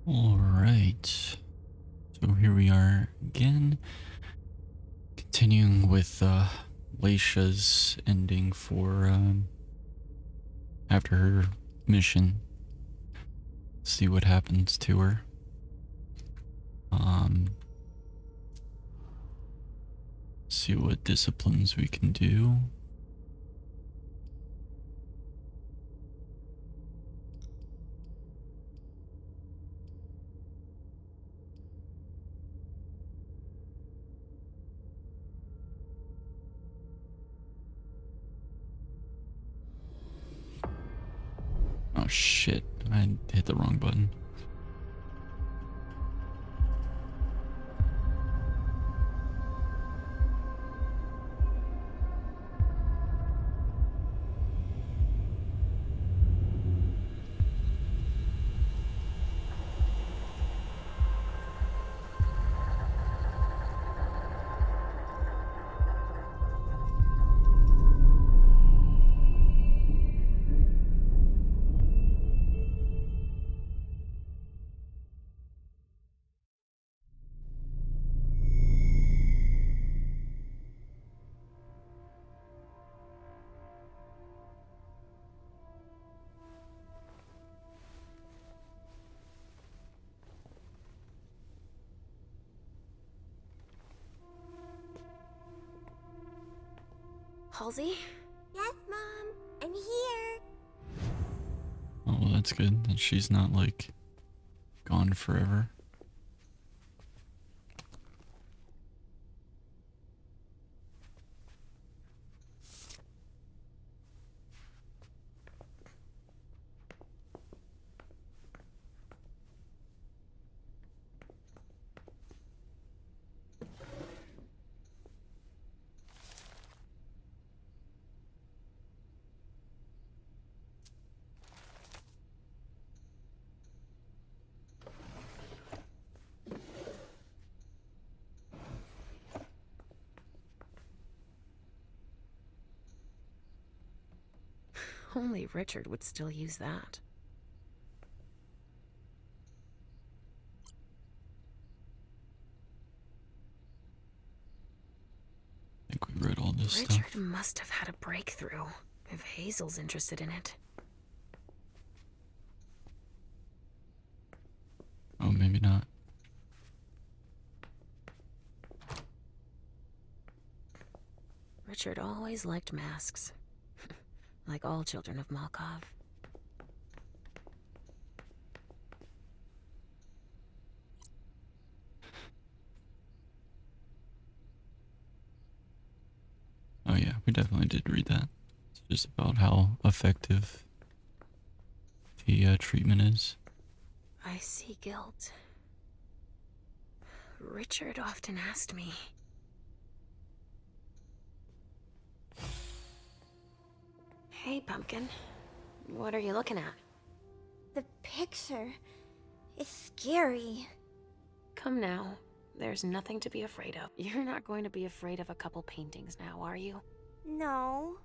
Alright, so here we are again, continuing with Leysha's ending for after her mission. See what happens to her. See what disciplines we can do. Oh shit, I hit the wrong button. Halsey? Yes, Mom. I'm here. Oh, well, that's good that she's not like gone forever. Only Richard would still use that. I think we read all this Richard stuff. must have had a breakthrough, if Hazel's interested in it. Oh, maybe not. Richard always liked masks. Like all children of Malkov. Oh yeah, we definitely did read that. It's just about how effective the treatment is. I see guilt. Richard often asked me. Hey, Pumpkin. What are you looking at? The picture is scary. Come now. There's nothing to be afraid of. You're not going to be afraid of a couple paintings now, are you? No,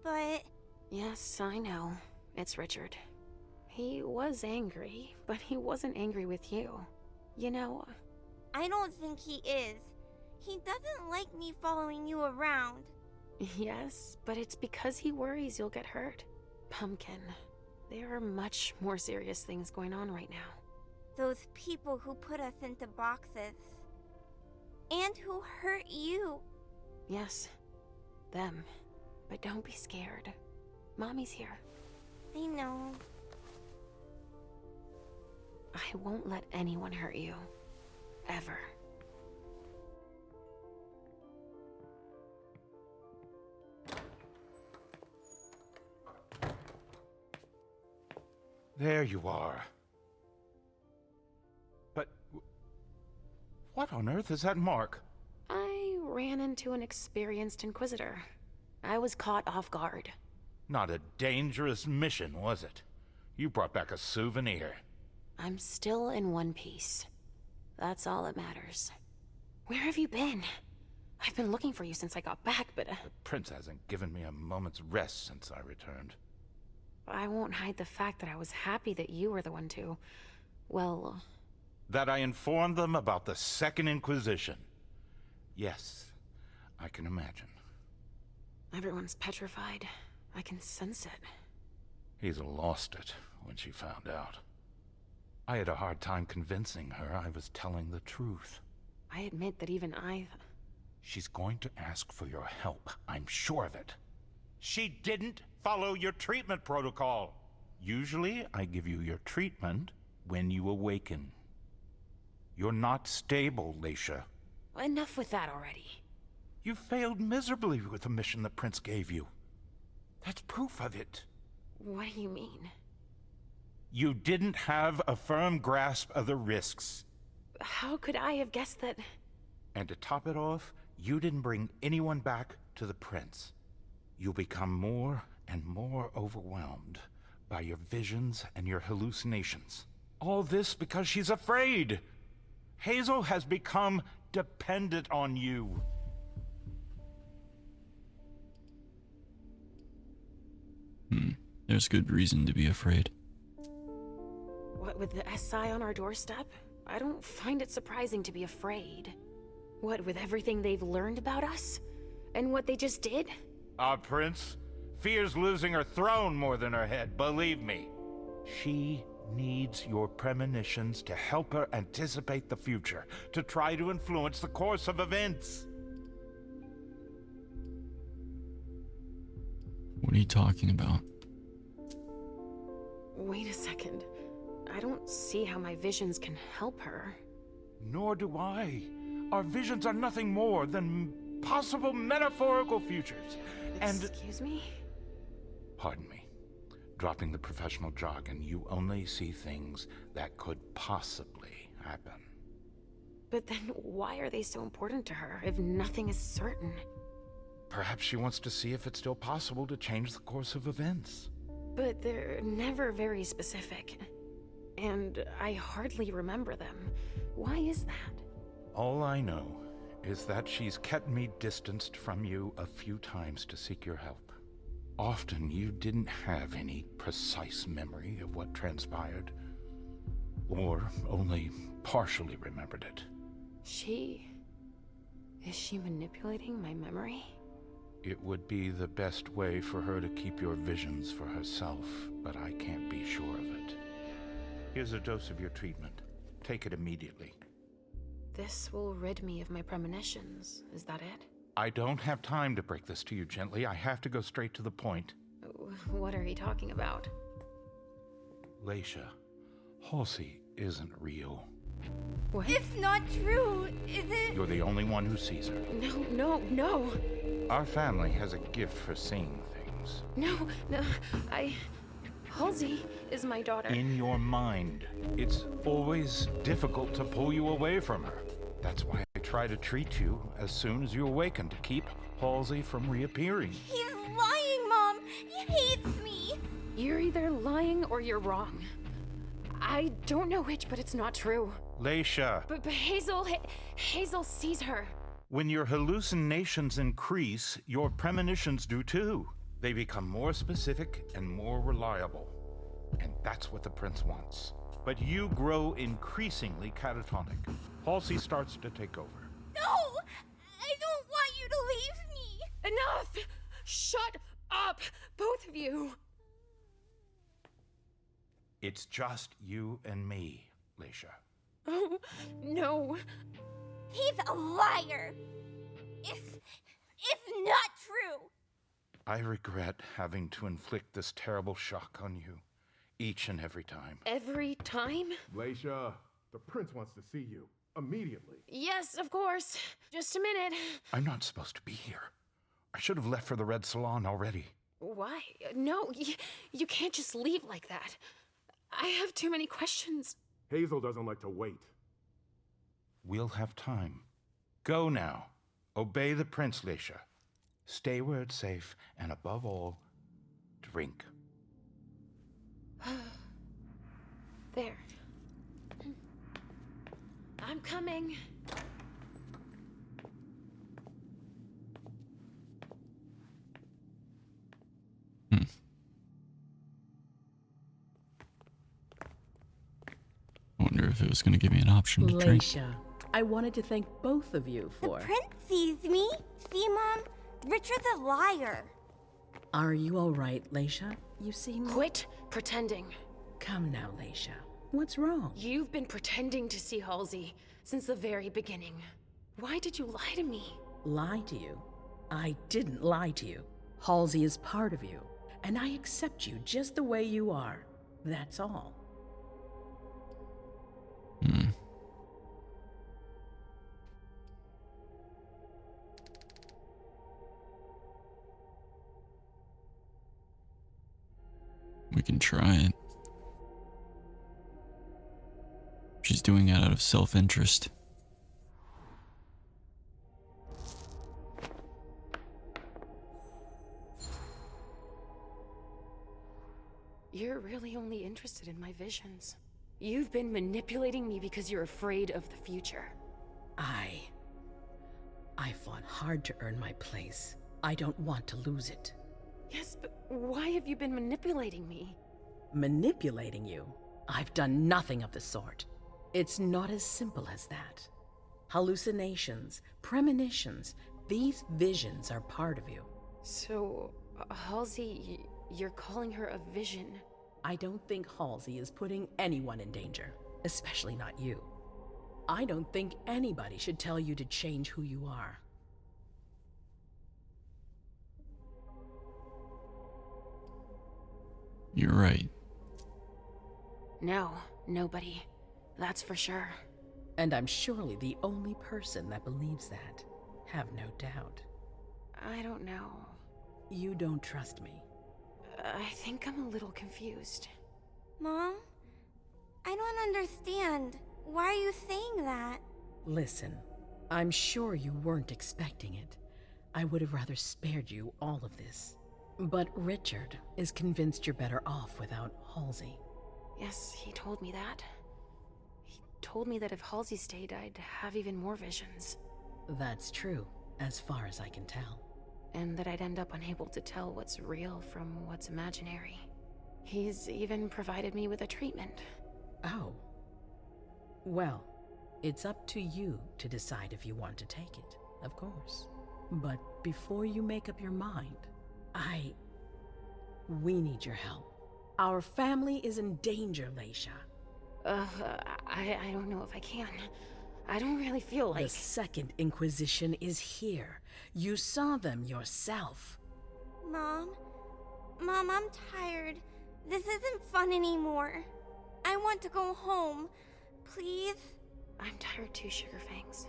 but Yes, I know. It's Richard. He was angry, but he wasn't angry with you. You know, I don't think he is. He doesn't like me following you around. yes, but it's because he worries you'll get hurt. Pumpkin, there are much more serious things going on right now. Those people who put us into boxes. And who hurt you. Yes, them. But don't be scared. Mommy's here. I know. I won't let anyone hurt you. Ever. There you are. But what on earth is that mark? I ran into an experienced Inquisitor. I was caught off guard. Not a dangerous mission, was it? You brought back a souvenir. I'm still in one piece. That's all that matters. Where have you been? I've been looking for you since I got back, but The prince hasn't given me a moment's rest since I returned. I won't hide the fact that I was happy that you were the one to Well, That I informed them about the Second Inquisition. Yes, I can imagine. everyone's petrified. I can sense it. Hazel lost it when she found out. I had a hard time convincing her I was telling the truth. I admit that even I... She's going to ask for your help, I'm sure of it. She didn't follow your treatment protocol. Usually, I give you your treatment when you awaken. You're not stable, Leysha. Enough with that already. You failed miserably with the mission the Prince gave you. That's proof of it. What do you mean? You didn't have a firm grasp of the risks. How could I have guessed that... And to top it off, you didn't bring anyone back to the Prince. You'll become more and more overwhelmed by your visions and your hallucinations. All this because she's afraid. Hazel has become dependent on you. There's good reason to be afraid. What, with the SI on our doorstep? I don't find it surprising to be afraid. What, with everything they've learned about us? And what they just did? Our Prince fears losing her throne more than her head, believe me. She needs your premonitions to help her anticipate the future, to try to influence the course of events. What are you talking about? Wait a second. I don't see how my visions can help her. Nor do I. Our visions are nothing more than possible metaphorical futures. And... Excuse me? Pardon me. Dropping the professional jargon, you only see things that could possibly happen. But then why are they so important to her if nothing is certain? Perhaps she wants to see if it's still possible to change the course of events. But they're never very specific. And I hardly remember them. Why is that? All I know is that she's kept me distanced from you a few times to seek your help. Often you didn't have any precise memory of what transpired, or only partially remembered it. Is she manipulating my memory? It would be the best way for her to keep your visions for herself, but I can't be sure of it. Here's a dose of your treatment. Take it immediately. This will rid me of my premonitions. Is that it? I don't have time to break this to you gently. I have to go straight to the point. What are you talking about? Leysha, Halsey isn't real. What? It's not true, is it? You're the only one who sees her. No. Our family has a gift for seeing things. No. Halsey is my daughter. In your mind. It's always difficult to pull you away from her. That's why I try to treat you as soon as you awaken to keep Halsey from reappearing. He's lying, Mom. He hates me. You're either lying or you're wrong. I don't know which, but it's not true. Leysha, But Hazel sees her. when your hallucinations increase, your premonitions do too. They become more specific and more reliable. And that's what the Prince wants. But you grow increasingly catatonic. Halsey starts to take over. No! I don't want you to leave me! Enough! Shut up, both of you. It's just you and me, Leysha. Oh, no. He's a liar! It's not true! I regret having to inflict this terrible shock on you, each and every time. Every time? Leysha, the prince wants to see you. Immediately. Yes, of course. Just a minute. I'm not supposed to be here. I should have left for the Red Salon already. Why? No, you can't just leave like that. I have too many questions. Hazel doesn't like to wait. We'll have time. Go now. Obey the Prince, Leysha. Stay where it's safe, and above all, drink. There. I'm coming. if it was going to give me an option to drink. Leysha, I wanted to thank both of you The for... prince sees me. See, Mom? Richard's a liar. Are you all right, Leysha? You seem... Quit pretending. Come now, Leysha. What's wrong? You've been pretending to see Halsey since the very beginning. Why did you lie to me? Lie to you? I didn't lie to you. Halsey is part of you, and I accept you just the way you are. That's all. We can try it. She's doing it out of self-interest. You're really only interested in my visions. You've been manipulating me because you're afraid of the future. I fought hard to earn my place. I don't want to lose it. Yes, but why have you been manipulating me? Manipulating you? I've done nothing of the sort. It's not as simple as that. Hallucinations, premonitions, these visions are part of you. So, Halsey, you're calling her a vision? I don't think Halsey is putting anyone in danger, especially not you. I don't think anybody should tell you to change who you are. You're right. No, nobody. That's for sure. And I'm surely the only person that believes that. Have no doubt. I don't know. You don't trust me. I think I'm a little confused. Mom? I don't understand. Why are you saying that? Listen, I'm sure you weren't expecting it. I would have rather spared you all of this. But Richard is convinced you're better off without Halsey. Yes, he told me that. He told me that if Halsey stayed, I'd have even more visions. That's true, as far as I can tell. And that I'd end up unable to tell what's real from what's imaginary. He's even provided me with a treatment. Oh. Well, it's up to you to decide if you want to take it, of course. But before you make up your mind, we need your help. Our family is in danger, Leysha. I don't know if I can. I don't really feel like... The Second Inquisition is here. You saw them yourself. Mom? Mom, I'm tired. This isn't fun anymore. I want to go home. Please? I'm tired too, Sugarfangs.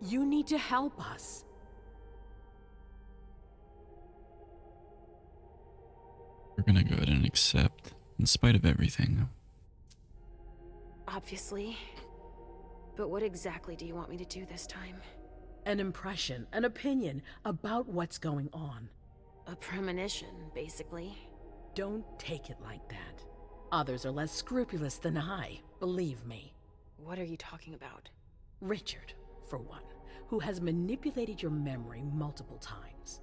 You need to help us. We're gonna go ahead and accept, in spite of everything. Obviously. But what exactly do you want me to do this time? An impression, an opinion about what's going on. A premonition, basically. Don't take it like that. Others are less scrupulous than I, believe me. What are you talking about? Richard, for one, who has manipulated your memory multiple times.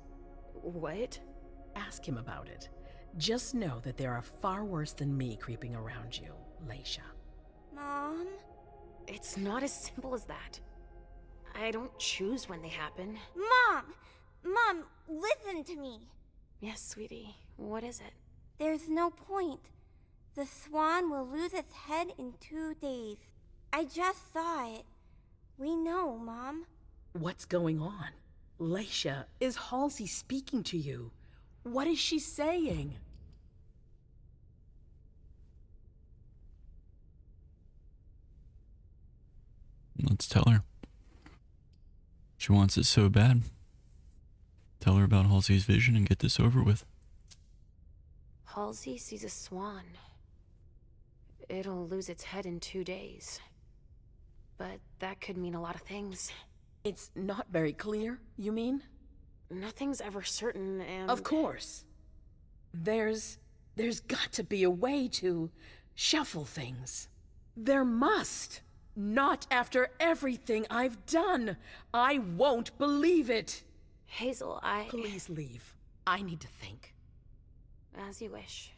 What? Ask him about it. Just know that there are far worse than me creeping around you, Leysha. Mom? It's not as simple as that. I don't choose when they happen. Mom! Mom, listen to me. Yes, sweetie. What is it? There's no point. The swan will lose its head in 2 days. I just saw it. We know, Mom. What's going on? Leysha, is Halsey speaking to you? What is she saying? Let's tell her. She wants it so bad. Tell her about Halsey's vision and get this over with. Halsey sees a swan. It'll lose its head in 2 days. But that could mean a lot of things. It's not very clear, you mean? Nothing's ever certain, and... Of course. There's got to be a way to shuffle things. There must. Not after everything I've done. I won't believe it. Hazel, Please leave. I need to think. As you wish.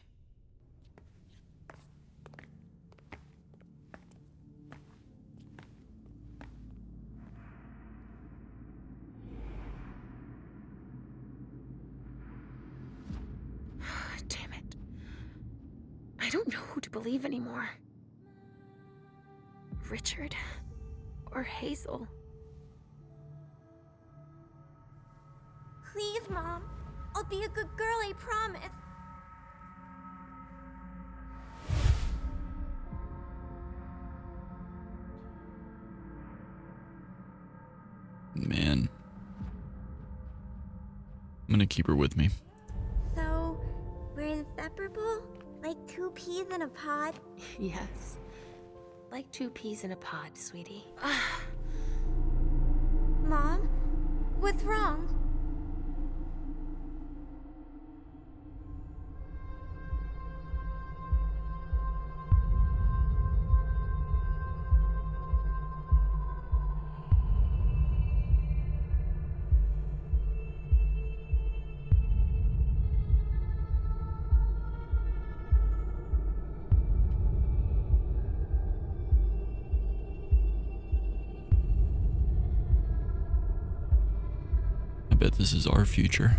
believe anymore. Richard or Hazel. Please, Mom. I'll be a good girl, I promise. Man. I'm gonna keep her with me. So, we're inseparable? Like two peas in a pod? Yes. Like two peas in a pod, sweetie. Mom? What's wrong? I bet this is our future.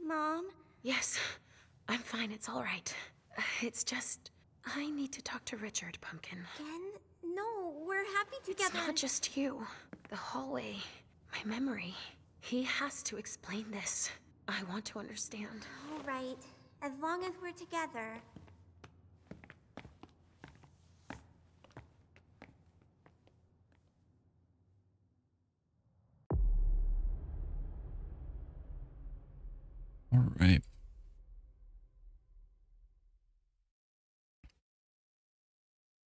Mom? Yes, I'm fine. It's all right. It's just, I need to talk to Richard, Pumpkin. Again? No, we're happy It's together. not just you. The hallway, my memory. He has to explain this. I want to understand. All right. As long as we're together. All right.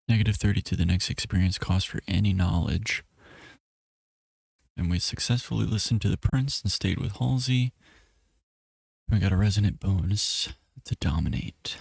-30 to the next experience cost for any knowledge. And we successfully listened to the prince and stayed with Halsey. We got a resonant bonus to dominate.